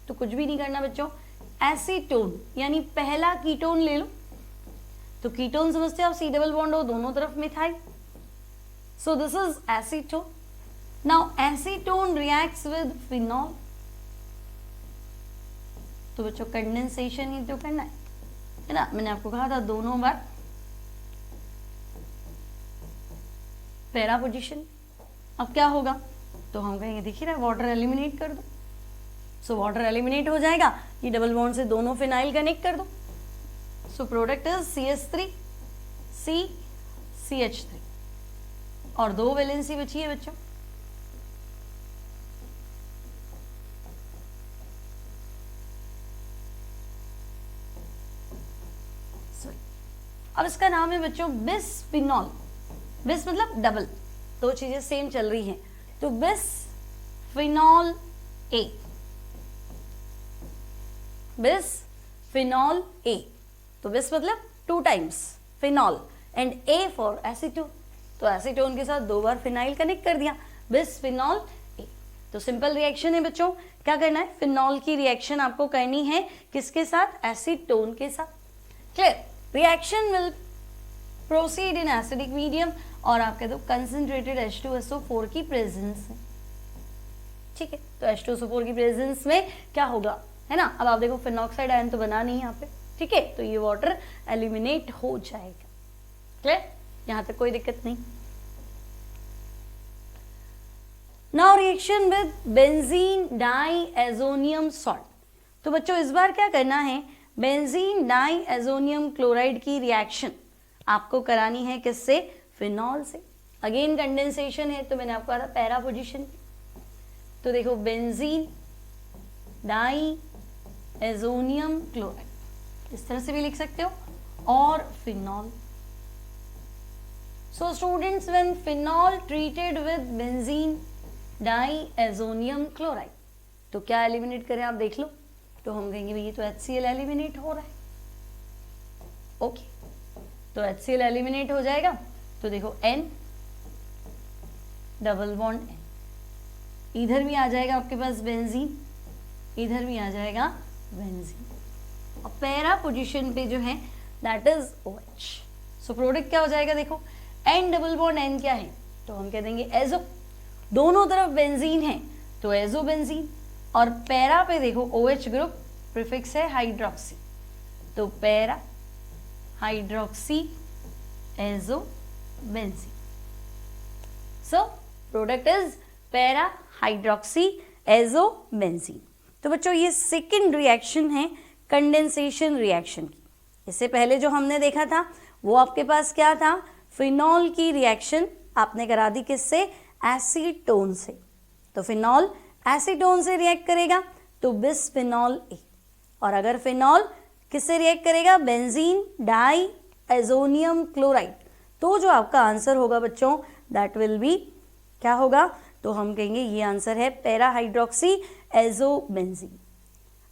तो कुछ भी नहीं करना बच्चों, एसीटोन यानी पहला कीटोन ले लो। तो कीटोन समझते हो आप, C डबल बॉन्ड हो दोनों तरफ methyl, so this is acetone. Now acetone reacts with phenol, तो बच्चों कंडेंसेशन ही तो करना है ना, मैंने आपको कहा था दोनों बार पैरा पोजीशन। अब क्या होगा, तो हम कहेंगे देखिए ना वाटर एलिमिनेट कर दो, सो वाटर एलिमिनेट हो जाएगा, ये डबल बॉन्ड से दोनों फिनाइल कनेक्ट कर दो, so product is CH3 CH3 और 2 वैलेंसी बची है बच्चों। अब इसका नाम है बच्चों बिसफिनॉल। बिस मतलब डबल, 2 चीजें सेम चल रही हैं, तो बिसफिनॉल A, बिसफिनॉल A। तो बिस मतलब 2 times phenol and A for acetone, तो एसीटोन के साथ 2 बार फिनाइल कनेक्ट कर दिया, बिसफिनॉल A। तो सिंपल रिएक्शन है बच्चों, क्या करना है, फिनॉल की रिएक्शन आपको करनी है किसके साथ, एसीटोन के साथ। Clear? Reaction will proceed in acidic medium और आप कह दो कंसंट्रेटेड H2SO4 की प्रेजेंस में। ठीक है, तो H2SO4 की प्रेजेंस में क्या होगा, है ना। अब आप देखो फिनॉक्साइड आयन तो बना नहीं यहाँ पे, ठीक है, तो ये वाटर एलिमिनेट हो जाएगा। क्लियर? यहां तक कोई दिक्कत नहीं। Now reaction with benzene diazonium salt. तो बच्चों इस बार क्या करना है, बेंजीन डाइएजोनियम क्लोराइड की रिएक्शन आपको करानी है किससे, फिनॉल से। अगेन कंडेंसेशन है, तो मैंने आपको कहा था पैरा पोजीशन। तो देखो बेंजीन डाइएजोनियम क्लोराइड इस तरह से भी लिख सकते हो, और phenol. So students, when phenol treated with benzene diazonium chloride, तो क्या एलिमिनेट करें आप देख लो, तो हम कहेंगे भाई ये तो HCl एलिमिनेट हो रहा है। ओके, तो HCl एलिमिनेट हो जाएगा, तो देखो N डबल बॉन्ड N, इधर भी आ जाएगा आपके पास बेंजीन, इधर भी आ जाएगा बेंजीन, और पैरा पोजीशन पे जो है that is OH। So product क्या हो जाएगा, देखो N डबल बॉन्ड N क्या है, तो हम कह देंगे एजो, दोनों तरफ बेंजीन है तो एजो बेंजीन, और पैरा पे देखो OH ग्रुप, प्रीफिक्स है हाइड्रोक्सी, तो para hydroxy azo benzene. So product is para hydroxy azo benzene. तो बच्चों ये सेकेंड रिएक्शन है कंडेंसेशन रिएक्शन की। इससे पहले जो हमने देखा था वो आपके पास क्या था, फिनॉल की रिएक्शन आपने करा दी किससे, एसीटोन से। तो फिनॉल एसीटोन से रिएक्ट करेगा तो बिस्फिनॉल ए, और अगर फिनॉल किससे रिएक्ट करेगा, बेंजीन डाई एजोनियम क्लोराइड, तो जो आपका आंसर होगा बच्चों दैट विल बी क्या होगा, तो हम कहेंगे ये आंसर है पैरा हाइड्रोक्सी एजोबेंजीन।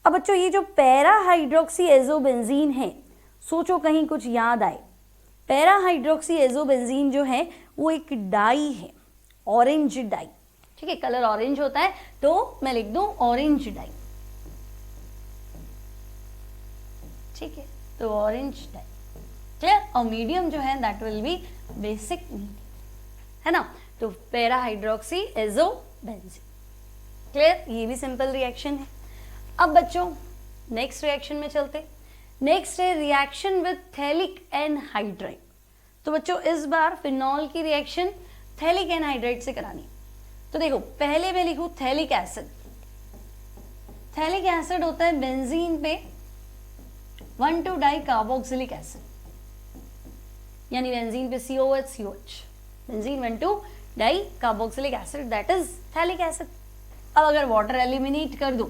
अब बच्चों ये जो पैरा हाइड्रोक्सी एजोबेंजीन है, सोचो कहीं कुछ याद आए, पैरा हाइड्रोक्सी एजोबेंजीन जो है वो एक डाई है, ऑरेंज डाई, ठीक है, कलर ऑरेंज होता है तो मैं लिख दूं ऑरेंज डाई, ठीक है, तो ऑरेंज डाई, क्लियर। और मीडियम जो है that will be basic medium, है ना, तो पैरा हाइड्रोक्सी एजोबेंजीन, क्लियर। ये भी सिंपल रिएक्शन है। अब बच्चों नेक्स्ट रिएक्शन में चलते, नेक्स्ट है रिएक्शन विद थैलिक एनहाइड्राइड। तो बच्चों इस बार फिनॉल की रिएक्शन थैलिक एनहाइड्राइड से करानी। तो देखो पहले मैं लिखूं थैलिक एसिड, थैलिक एसिड होता है बेंजीन पे 1,2 डाई कार्बोक्सिलिक एसिड, यानी बेंजीन पे COH COH, benzene 1,2 di carboxylic acid that is phthalic acid. अब अगर वाटर एलिमिनेट कर दो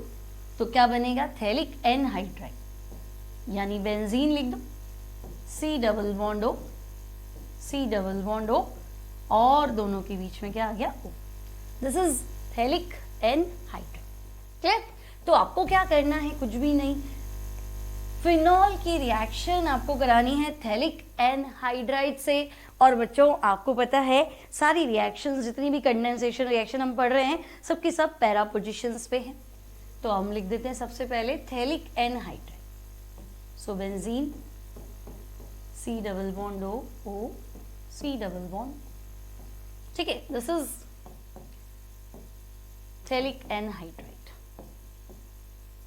तो क्या बनेगा, थैलिक एनहाइड्राइड, यानी बेंजीन लिख दो C double bond O, C double bond O, और दोनों के बीच में क्या आ गया O, this is phthalic anhydride, clear. तो आपको क्या करना है, कुछ भी नहीं, फिनॉल की रिएक्शन आपको करानी है थैलिक एनहाइड्राइड से। और बच्चों आपको पता है सारी रिएक्शंस, जितनी भी कंडेंसेशन रिएक्शन हम पढ़ रहे हैं सबकी सब पैरा पोजीशंस पे हैं। तो हम लिख देते हैं सबसे पहले थैलिक एनहाइड्राइड, सो benzene C double bond O O C double bond, ठीक है, दिस इज थैलिक एनहाइड्राइड,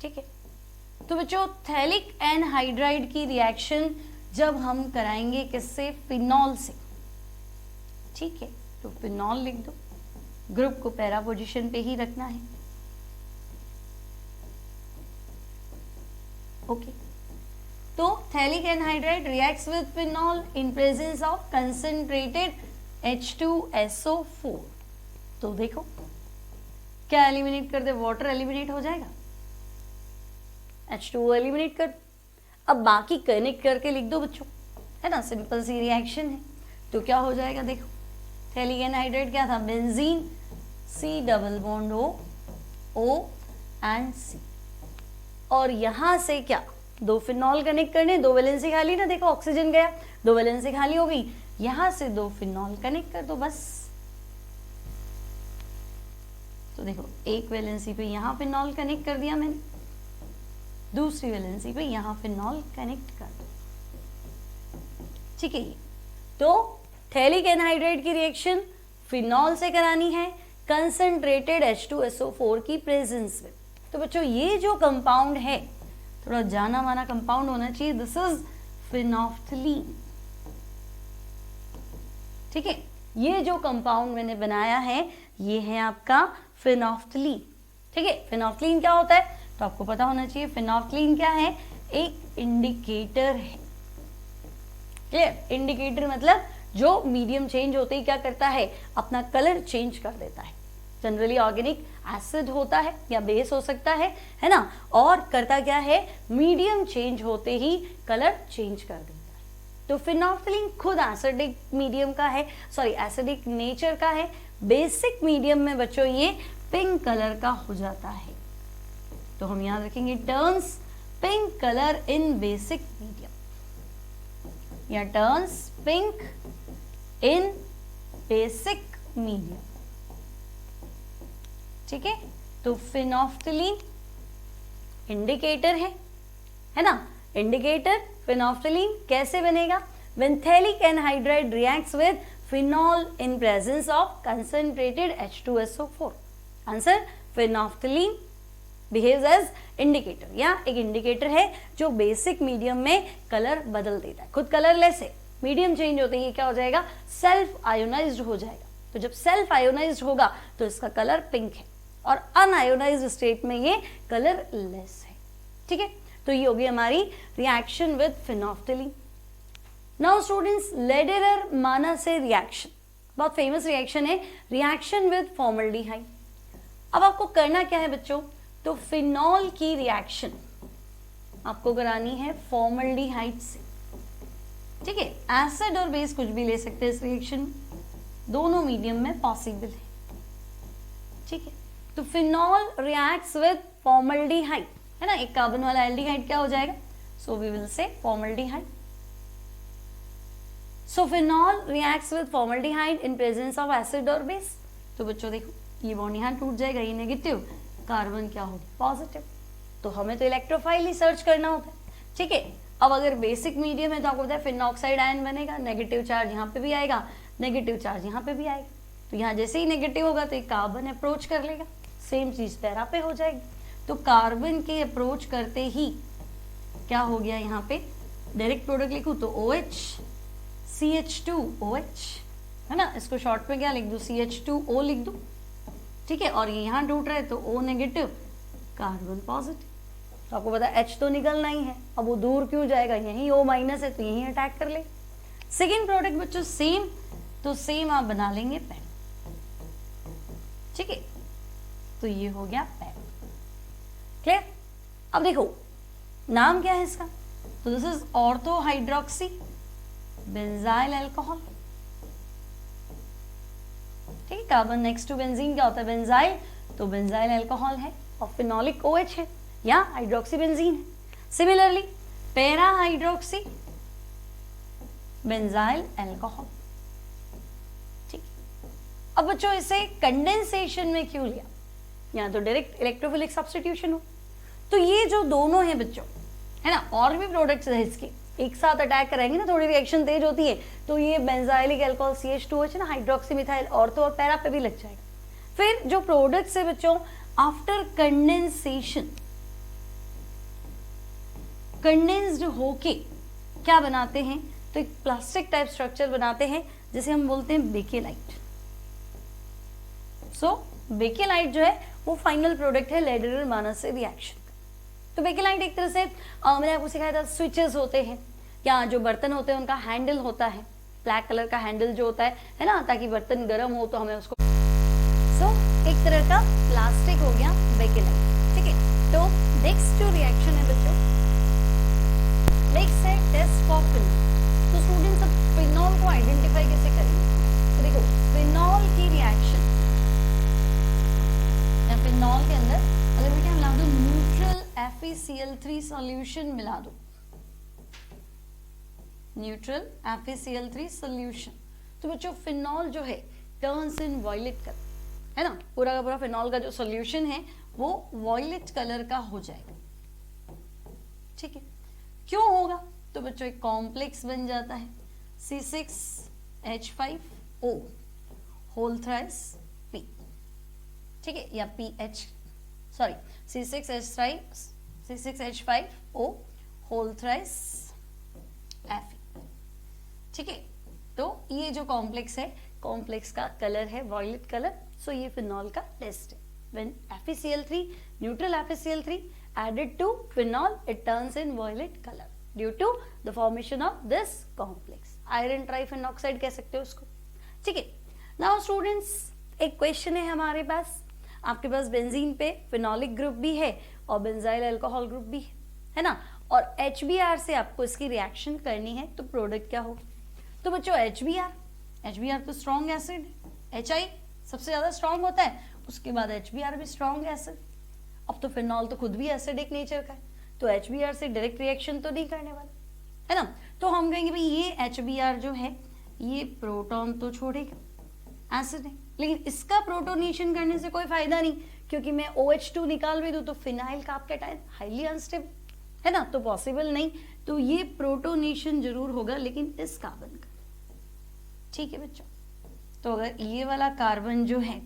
ठीक है। तो बच्चों थैलिक एनहाइड्राइड की रिएक्शन जब हम कराएंगे किससे, फिनॉल से, ठीक है, तो फिनॉल लिख दो, ग्रुप को पैरा पोजीशन पे ही रखना है, ओके। तो phthalic anhydride reacts with phenol in presence of concentrated H2SO4। तो देखो क्या एलिमिनेट कर दे, वाटर एलिमिनेट हो जाएगा, H2O एलिमिनेट कर, अब बाकी कनेक्ट करके लिख दो बच्चों, है ना, सिंपल सी रिएक्शन है। तो क्या हो जाएगा, देखो थैलिक एनहाइड्राइड क्या था, benzene C double bond O O and C, और यहां से क्या, दो फिनॉल कनेक्ट करने, दो वैलेंसी खाली ना, देखो ऑक्सीजन गया, दो वैलेंसी खाली हो गई, यहां से दो फिनॉल कनेक्ट कर दो बस। तो देखो एक वैलेंसी पे यहां फिनॉल कनेक्ट कर दिया मैंने, दूसरी वैलेंसी पे यहां फिनॉल कनेक्ट कर दो, ठीक है। तो थैलिक एनहाइड्राइड की रिएक्शन फिनॉल से करानी है कंसंट्रेटेड H2SO4 की प्रेजेंस में। तो बच्चों ये जो कंपाउंड है थोड़ा जाना माना कंपाउंड होना चाहिए, दिस इज फिनोफ्थलीन, ठीक है। ये जो कंपाउंड मैंने बनाया है ये है आपका फिनोफ्थलीन, ठीक है। फिनोफ्थलीन क्या होता है तो आपको पता होना चाहिए, फिनोफ्थलीन क्या है, एक इंडिकेटर है, क्लियर। इंडिकेटर मतलब जो मीडियम चेंज होते ही क्या करता है, अपना कलर चेंज कर देता है। जनरली ऑर्गेनिक एसिड होता है या बेस हो सकता है ना, और करता क्या है, मीडियम चेंज होते ही कलर चेंज कर देता है। तो फिनोफ्थलीन खुद एसिडिक मीडियम का है, सॉरी एसिडिक नेचर का है, बेसिक मीडियम में बच्चों ये पिंक कलर का हो जाता है। तो हम याद रखेंगे टर्न्स पिंक कलर इन बेसिक मीडियम, या turns pink in basic medium, ठीक है, तो फिनोफ्थलीन इंडिकेटर है ना, इंडिकेटर फिनोफ्थलीन कैसे बनेगा, when phthalic anhydride reacts with phenol in presence of concentrated H2SO4. Answer phenolphthalein behaves as indicator, या एक इंडिकेटर है जो बेसिक मीडियम में कलर बदल देता है, खुद कलरलेस है, मीडियम चेंज होते ही क्या हो जाएगा, सेल्फ आयोनाइज्ड हो जाएगा। तो जब सेल्फ आयोनाइज्ड होगा तो इसका कलर पिंक है, और अनआयोनाइज्ड स्टेट में ये कलर लेस है। ठीक है, तो ये होगी हमारी reaction with phenolphthalein. Now students, Lederer Manasse reaction, बहुत फेमस रिएक्शन है, रिएक्शन विद फॉर्मल्डिहाइड। अब आपको करना क्या है बच्चों, तो फिनॉल की रिएक्शन आपको करानी है फॉर्मल्डिहाइड से। ठीक है, एसिड और बेस कुछ भी ले सकते हैं इस रिएक्शन, दोनों मीडियम में पॉसिबल है। ठीक है, तो फिनॉल रिएक्ट्स विद फॉर्मल्डिहाइड, है ना, एक कार्बन वाला एल्डिहाइड क्या हो जाएगा, so we will say formaldehyde. So phenol reacts with formaldehyde in presence of acid और बेस। तो बच्चों देखो, ये बॉन्ड यहाँ टूट जाएगा, ये नेगेटिव, कार्बन क्या होगी, पॉजिटिव। तो हमें तो इलेक्ट्रोफाइल ही सर्च करना होता है। ठीक है, अब अगर बेसिक मीडियम है तो आपको पता है फिनॉक्साइड आयन बनेगा, नेगेटिव चार्ज यहाँ पे भी आएगा, नेगेटिव चार्ज यहाँ पे भी आएगा। तो यहाँ जैसे ही नेगेटिव होगा तो एक कार्बन अप्रोच कर लेगा, सेम चीज पैरा पे हो जाएगी। तो कार्बन के अप्रोच करते ही क्या हो गया, यहाँ पे डायरेक्ट प्रोडक्ट लिखूं तो OH CH2OH, है ना, इसको शॉर्ट में क्या लिख दूं, CH2O लिख दूं। ठीक है, और ये यहाँ टूट रहा है तो O नेगेटिव, कार्बन पॉजिटिव। तो आपको पता है H तो निकलना ही है, अब वो दूर क्यों जाएगा, यही O माइनस है तो यही अटैक कर ले। सेकेंड प्रोडक्ट बच्चों सेम, तो सेम आप बना लेंगे पेन। ठीक है, तो ये हो गया पेन। क्लियर, अब देखो नाम क्या है इसका, तो this is ortho hydroxy benzyl alcohol. ठीक है, कार्बन नेक्स्ट टू बेंजीन क्या होता है, बेंजाइल, तो बेंजाइल अल्कोहल है, और फिनोलिक OH है या हाइड्रोक्सी बेंजीन है। Similarly para hydroxy benzyl alcohol. ठीक, अब बच्चों इसे कंडेंसेशन में क्यों लिया, यहाँ तो डायरेक्ट इलेक्ट्रोफिलिक सब्स्टिट्यूशन हो। तो ये जो दोनों है बच्चों, है ना, और भी प्रोडक्ट्स है इसके, एक साथ अटैक करेंगे ना, थोड़ी रिएक्शन तेज होती है, तो ये बेंजाइलिक अल्कोहल CH2OH है ना, हाइड्रोक्सी मिथाइल ऑर्थो और पैरा पे भी लग जाएगा। फिर जो प्रोडक्ट्स है बच्चों, आफ्टर कंडेंसेशन, कंडेंस्ड होके क्या बनाते हैं, तो एक प्लास्टिक टाइप स्ट्रक्चर बनाते हैं जिसे हम बोलते हैं बेकेलाइट। सो बेकेलाइट जो है वो फाइनल प्रोडक्ट है लेडरर मानस से रिएक्शन। तो बेकेलाइट एक तरह से मैंने आपको सिखाया था, स्विचेस होते हैं या जो बर्तन होते हैं उनका हैंडल होता है, ब्लैक कलर का हैंडल जो होता है ना, ताकि बर्तन गर्म हो तो हमें उसको, सो एक तरह का प्लास्टिक हो गया बेकेलाइट। ठीक है, तो नेक्स्ट जो रिएक्शन है बच्चों, नेक्स्ट है टेस्ट फॉर फिनॉल। तो स्टूडेंट्स अब फिनॉल को आइडेंटिफाई कैसे करेंगे, तो देखो फिनॉल की रिएक्शन या फिनॉल के अंदर अगर बेटा मिला दो न्यूट्रल FeCl3 सॉल्यूशन मिला दो, न्यूट्रल FeCl3 सॉल्यूशन, तो बच्चों फिनॉल जो है टर्न्स इन वॉयलेट कलर, है ना, पूरा का पूरा फिनॉल का जो सॉल्यूशन है वो वॉयलेट कलर का हो जाएगा। ठीक है, क्यों होगा, तो बच्चों एक कॉम्प्लेक्स बन जाता है C6H5O होल थ्राइस P। ठीक है, या PH sorry C6H5O whole thrice Fe। ठीक है, तो ये जो कॉम्प्लेक्स है, कॉम्प्लेक्स का कलर है वॉयलेट कलर। सो ये फिनॉल का टेस्ट है, when FeCl3 neutral FeCl3 added to phenol it turns in violet color due to the formation of this complex, iron triphennoxide कह सकते हो उसको। ठीक है, नाउ स्टूडेंट्स एक क्वेश्चन है हमारे पास, आपके पास बेंजीन पे फिनोलिक ग्रुप भी है और बेंजाइल अल्कोहल ग्रुप भी है ना, और HBr से आपको इसकी रिएक्शन करनी है, तो प्रोडक्ट क्या होगा, तो बच्चों HBr तो स्ट्रॉन्ग एसिड, HI सबसे ज्यादा स्ट्रॉन्ग होता है, उसके बाद HBr भी स्ट्रॉन्ग एसिड। अब तो फिनॉल तो खुद भी एसिडिक नेचर का है, तो HBr से डायरेक्ट रिएक्शन तो नहीं करने वाला, है ना, तो हम कहेंगे भाई ये HBr जो है ये प्रोटॉन तो छोड़ेगा, एसिड है, लेकिन इसका प्रोटोनेशन करने से कोई फायदा नहीं, क्योंकि मैं OH2 निकाल भी दूं तो फिनाइल कार्बोकेटायन हाईली अनस्टेबल है ना, तो पॉसिबल नहीं। तो ये प्रोटोनेशन जरूर होगा लेकिन इस कार्बन का, ठीक है बच्चों। तो अगर ये वाला कार्बन जो है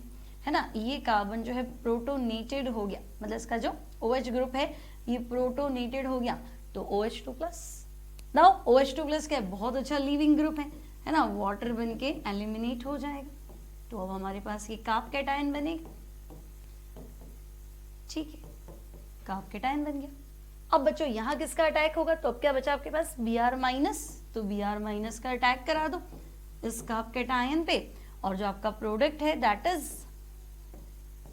ना, ये कार्बन जो है प्रोटोनेटेड हो गया, मतलब इसका जो OH ग्रुप है ये प्रोटोनेटेड हो गया, तो OH2 plus. Now OH2 plus क्या है, बहुत अच्छा लीविंग ग्रुप है ना, वाटर बन के एलिमिनेट हो जाएगा। तो अब हमारे पास ये कार्बोकेटायन बनेगा, ठीक है, कार्बोकेटायन बन गया। अब बच्चों यहाँ किसका अटैक होगा, तो अब क्या बचा आपके पास Br माइनस, तो Br माइनस का अटैक करा दो इस कार्बोकेटायन पे, और जो आपका प्रोडक्ट है दैट इज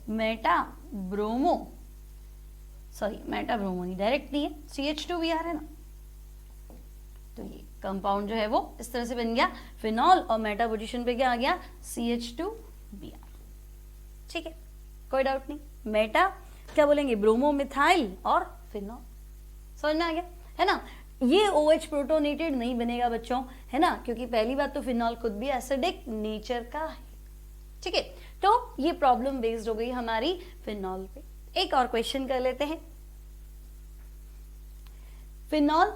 मेटा ब्रोमो नहीं, डायरेक्ट नहीं है, CH2Br है ना। तो ये कंपाउंड जो है वो इस तरह से बन गया फिनॉल, और मेटा पोजीशन पे क्या आ गया, CH2Br, ठीक है, कोई डाउट नहीं। मेटा क्या बोलेंगे, ब्रोमो मिथाइल और फिनॉल, समझ में आ गया है ना। ये OH प्रोटोनेटेड नहीं बनेगा बच्चों, है ना, क्योंकि पहली बात तो फिनॉल खुद भी एसिडिक नेचर का है, ठीक है। तो ये प्रॉब्लम बेस्ड हो गई हमारी फिनॉल पे। एक और क्वेश्चन कर लेते हैं। फिनॉल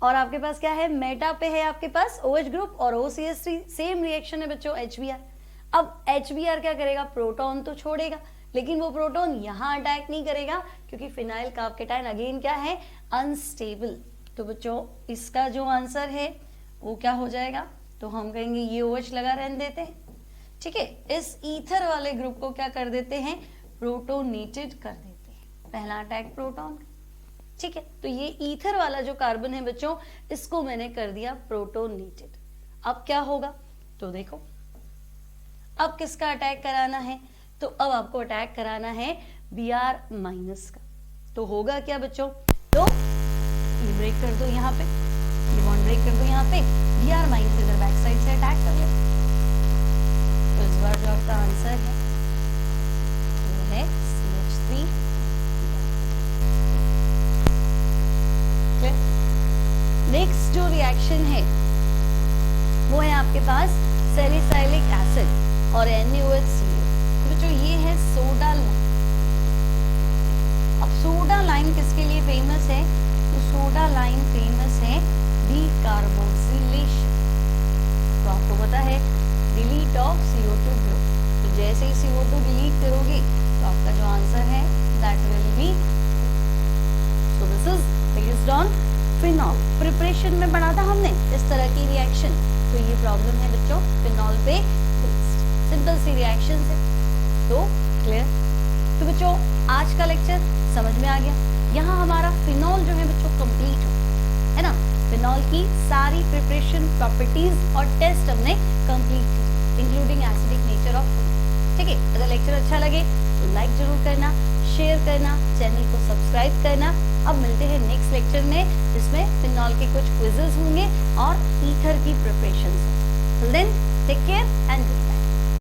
और आपके पास क्या है, मेटा पे है आपके पास OH ग्रुप और OCH3, सेम रिएक्शन है बच्चों HBr। अब HBr क्या करेगा, प्रोटॉन तो छोड़ेगा, लेकिन वो प्रोटॉन यहां अटैक नहीं करेगा क्योंकि फिनाइल कार्बोकेटायन अगेन क्या है, अनस्टेबल। तो बच्चों इसका जो आंसर है वो क्या हो जाएगा, तो हम कहेंगे ये OH लगा रहने देते हैं, ठीक है। इस ईथर वाले ग्रुप को क्या कर देते हैं, प्रोटोनेटेड कर देते हैं, पहला अटैक प्रोटॉन, ठीक है। तो ये ईथर वाला जो कार्बन है बच्चों, इसको मैंने कर दिया प्रोटोनेटेड। अब क्या होगा, तो देखो अब किसका अटैक कराना है, तो अब आपको अटैक कराना है Br माइनस का। तो होगा क्या बच्चों, तो ये ब्रेक कर दो, यहाँ पे ये बॉन्ड ब्रेक कर दो, यहाँ पे Br माइनस इधर बैक साइड से अटैक कर ले। तो इस बार जो आपका आंसर है वो है CH3। नेक्स्ट जो रिएक्शन है वो है आपके पास सैलिसाइलिक एसिड और NaOH जो ये है सोडा लाइम। अब सोडा लाइम किसके लिए फेमस है, तो सोडा लाइम फेमस है डीकार्बोक्सिलेशन। तो आपको पता है डिलीट ऑफ CO2 ग्रुप, तो जैसे ही CO2 डिलीट करोगे तो आपका जो आंसर है that will be, so this is based on phenol. Preparation में पढ़ा था हमने इस तरह की रिएक्शन, तो ये प्रॉब्लम है बच्चों फिनॉल पे, सिंपल सी रिएक्शन है। तो क्लियर, तो बच्चों आज का लेक्चर समझ में आ गया। यहाँ हमारा फिनॉल जो है बच्चों कंप्लीट हो, है ना, फिनॉल की सारी प्रिपरेशन, प्रॉपर्टीज और टेस्ट हमने कंप्लीट की, including acidic nature of food, ठीक है। अगर लेक्चर अच्छा लगे तो लाइक जरूर करना, शेयर करना, चैनल को सब्सक्राइब करना। अब मिलते हैं नेक्स्ट लेक्चर में, जिसमें फिनॉल के कुछ क्विजेस होंगे और ईथर की preparation. Till then take care and good bye.